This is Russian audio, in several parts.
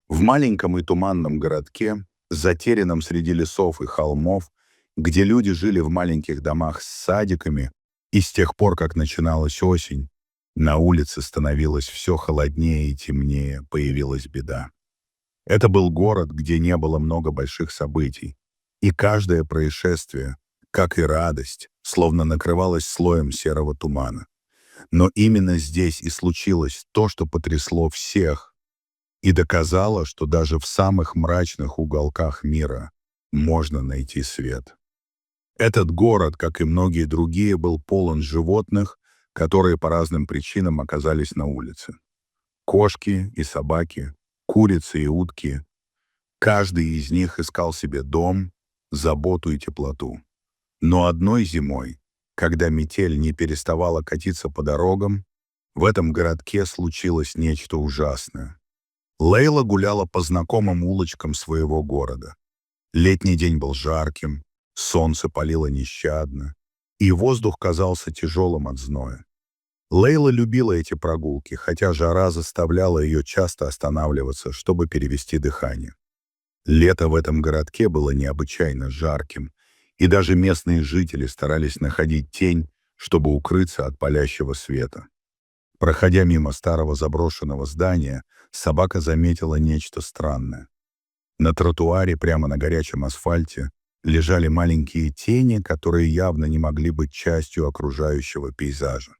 В маленьком и туманном городке, затерянном среди лесов и холмов, где люди жили в маленьких домах с садиками, и с тех пор, как начиналась осень, на улице становилось все холоднее и темнее, появилась беда. Это был город, где не было много больших событий, и каждое происшествие, как и радость, словно накрывалось слоем серого тумана. Но именно здесь и случилось то, что потрясло всех, и доказала, что даже в самых мрачных уголках мира можно найти свет. Этот город, как и многие другие, был полон животных, которые по разным причинам оказались на улице. Кошки и собаки, курицы и утки. Каждый из них искал себе дом, заботу и теплоту. Но одной зимой, когда метель не переставала катиться по дорогам, в этом городке случилось нечто ужасное. Лейла гуляла по знакомым улочкам своего города. Летний день был жарким, солнце палило нещадно, и воздух казался тяжелым от зноя. Лейла любила эти прогулки, хотя жара заставляла ее часто останавливаться, чтобы перевести дыхание. Лето в этом городке было необычайно жарким, и даже местные жители старались находить тень, чтобы укрыться от палящего света. Проходя мимо старого заброшенного здания, собака заметила нечто странное. На тротуаре прямо на горячем асфальте лежали маленькие тени, которые явно не могли быть частью окружающего пейзажа.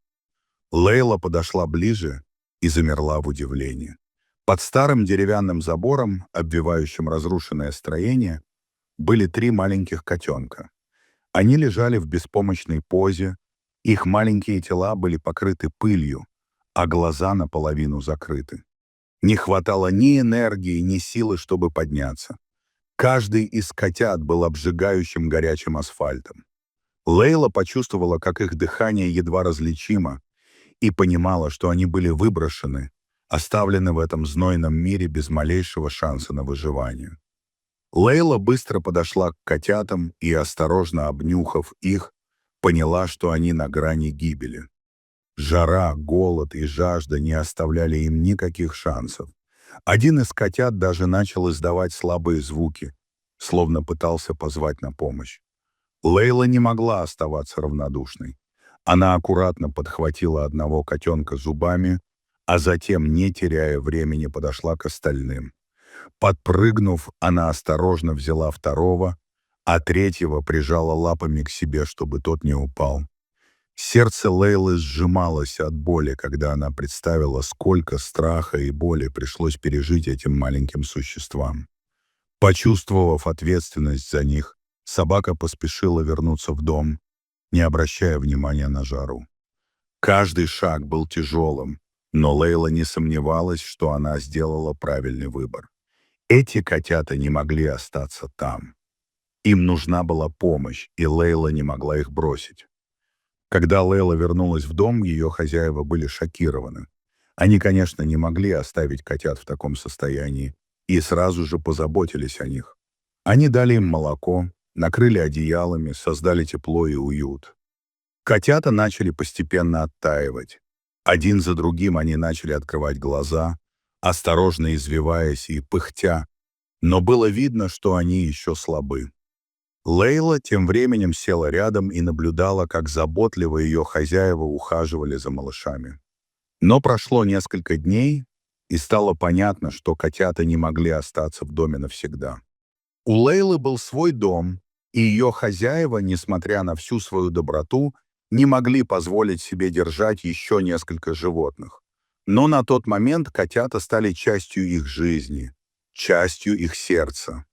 Лейла подошла ближе и замерла в удивлении. Под старым деревянным забором, обвивающим разрушенное строение, были три маленьких котенка. Они лежали в беспомощной позе, их маленькие тела были покрыты пылью, а глаза наполовину закрыты. Не хватало ни энергии, ни силы, чтобы подняться. Каждый из котят был обжигающим горячим асфальтом. Лейла почувствовала, как их дыхание едва различимо, и понимала, что они были выброшены, оставлены в этом знойном мире без малейшего шанса на выживание. Лейла быстро подошла к котятам и, осторожно обнюхав их, поняла, что они на грани гибели. Жара, голод и жажда не оставляли им никаких шансов. Один из котят даже начал издавать слабые звуки, словно пытался позвать на помощь. Лейла не могла оставаться равнодушной. Она аккуратно подхватила одного котенка зубами, а затем, не теряя времени, подошла к остальным. Подпрыгнув, она осторожно взяла второго, а третьего прижала лапами к себе, чтобы тот не упал. Сердце Лейлы сжималось от боли, когда она представила, сколько страха и боли пришлось пережить этим маленьким существам. Почувствовав ответственность за них, собака поспешила вернуться в дом, не обращая внимания на жару. Каждый шаг был тяжелым, но Лейла не сомневалась, что она сделала правильный выбор. Эти котята не могли остаться там. Им нужна была помощь, и Лейла не могла их бросить. Когда Лейла вернулась в дом, ее хозяева были шокированы. Они, конечно, не могли оставить котят в таком состоянии и сразу же позаботились о них. Они дали им молоко, накрыли одеялами, создали тепло и уют. Котята начали постепенно оттаивать. Один за другим они начали открывать глаза, осторожно извиваясь и пыхтя, но было видно, что они еще слабы. Лейла тем временем села рядом и наблюдала, как заботливо ее хозяева ухаживали за малышами. Но прошло несколько дней, и стало понятно, что котята не могли остаться в доме навсегда. У Лейлы был свой дом, и ее хозяева, несмотря на всю свою доброту, не могли позволить себе держать еще несколько животных. Но на тот момент котята стали частью их жизни, частью их сердца.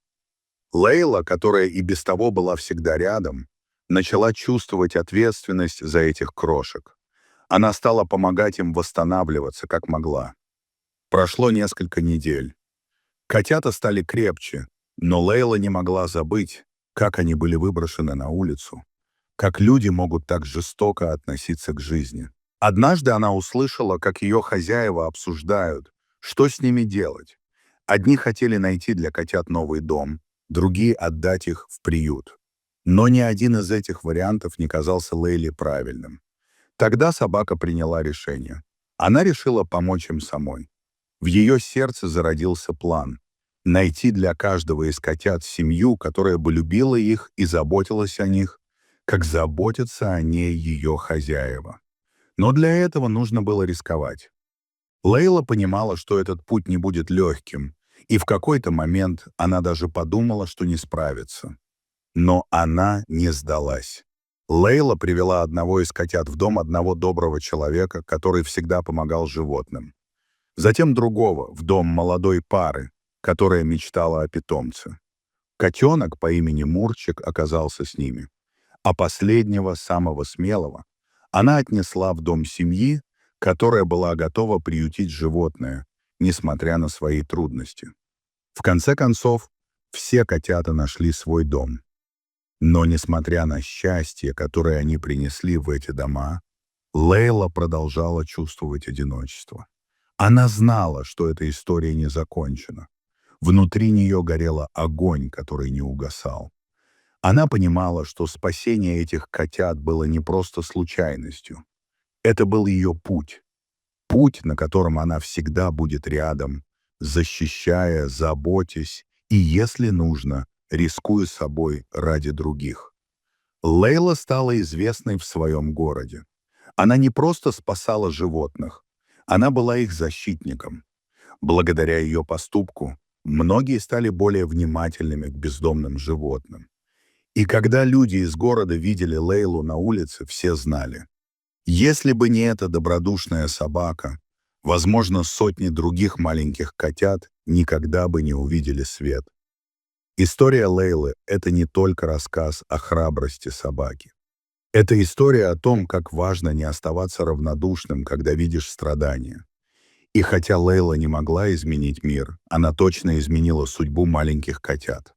Лейла, которая и без того была всегда рядом, начала чувствовать ответственность за этих крошек. Она стала помогать им восстанавливаться, как могла. Прошло несколько недель. Котята стали крепче, но Лейла не могла забыть, как они были выброшены на улицу, как люди могут так жестоко относиться к жизни. Однажды она услышала, как ее хозяева обсуждают, что с ними делать. Одни хотели найти для котят новый дом, другие отдать их в приют. Но ни один из этих вариантов не казался Лейле правильным. Тогда собака приняла решение. Она решила помочь им самой. В ее сердце зародился план, найти для каждого из котят семью, которая бы любила их и заботилась о них, как заботятся о ней ее хозяева. Но для этого нужно было рисковать. Лейла понимала, что этот путь не будет легким, и в какой-то момент она даже подумала, что не справится. Но она не сдалась. Лейла привела одного из котят в дом одного доброго человека, который всегда помогал животным. Затем другого в дом молодой пары, которая мечтала о питомце. Котенок по имени Мурчик оказался с ними. А последнего, самого смелого, она отнесла в дом семьи, которая была готова приютить животное, несмотря на свои трудности. В конце концов, все котята нашли свой дом. Но, несмотря на счастье, которое они принесли в эти дома, Лейла продолжала чувствовать одиночество. Она знала, что эта история не закончена. Внутри нее горел огонь, который не угасал. Она понимала, что спасение этих котят было не просто случайностью. Это был ее путь. Путь, на котором она всегда будет рядом, защищая, заботясь и, если нужно, рискуя собой ради других. Лейла стала известной в своем городе. Она не просто спасала животных, она была их защитником. Благодаря ее поступку многие стали более внимательными к бездомным животным. И когда люди из города видели Лейлу на улице, все знали. Если бы не эта добродушная собака, возможно, сотни других маленьких котят никогда бы не увидели свет. История Лейлы — это не только рассказ о храбрости собаки. Это история о том, как важно не оставаться равнодушным, когда видишь страдания. И хотя Лейла не могла изменить мир, она точно изменила судьбу маленьких котят.